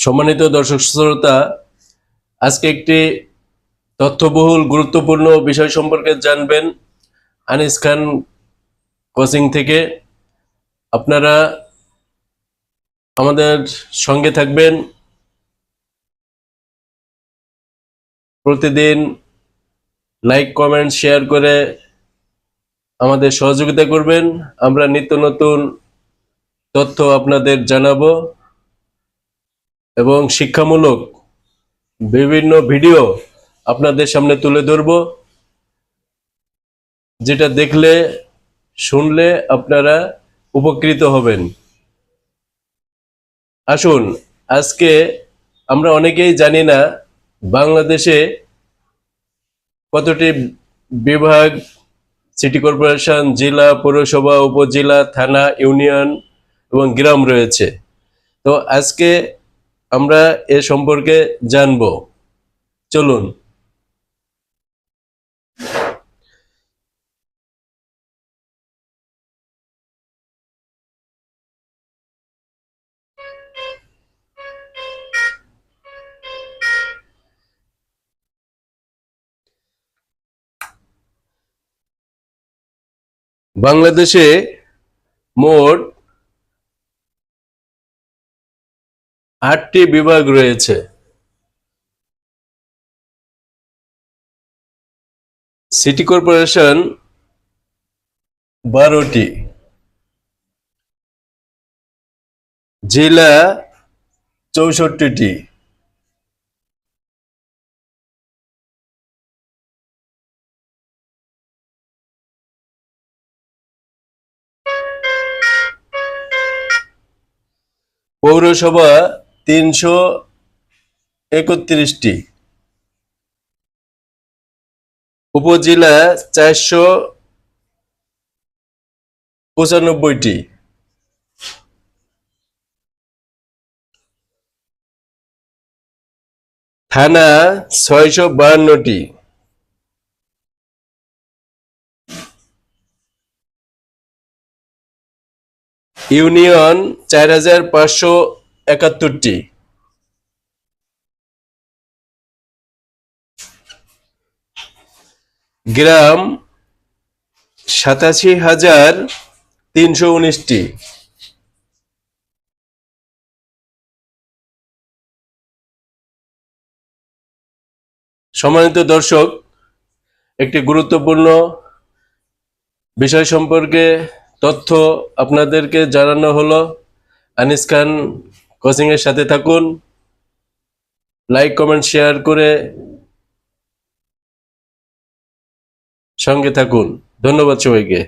সম্মানিত দর্শক শ্রোতা, আজকে একটি তথ্যবহুল গুরুত্বপূর্ণ বিষয় সম্পর্কে জানবেন আনিস খান কোচিং থেকে। আপনারা আমাদের সঙ্গে থাকবেন, প্রতিদিন লাইক কমেন্ট শেয়ার করে আমাদের সহযোগিতা করবেন। আমরা নিত্য নতুন তথ্য আপনাদের জানাবো এবং শিক্ষামূলক বিভিন্ন ভিডিও আপনাদের সামনে তুলে ধরব, যেটা দেখলে শুনলে আপনারা উপকৃত হবেন। আসুন, আজকে আমরা অনেকেই জানি না বাংলাদেশে কতটি বিভাগ, সিটি কর্পোরেশন, জেলা, পৌরসভা, উপজেলা, থানা, ইউনিয়ন এবং গ্রাম রয়েছে। তো আজকে আমরা এ সম্পর্কে জানব। চলুন। বাংলাদেশে মোট 8টি বিভাগ রয়েছে। সিটি কর্পোরেশন 12টি, জেলা 64টি, পৌরসভা 331টি, উপজেলা 495টি, থানা 652টি, ইউনিয়ন 4571টি, গ্রাম 87,319টি। সম্মানিত দর্শক, একটি গুরুত্বপূর্ণ বিষয় সম্পর্কে তথ্য আপনাদেরকে জানানো হলো। আনিস খান কোচিং এর সাথে থাকুন, লাইক কমেন্ট শেয়ার করে সঙ্গে থাকুন। ধন্যবাদ সবাইকে।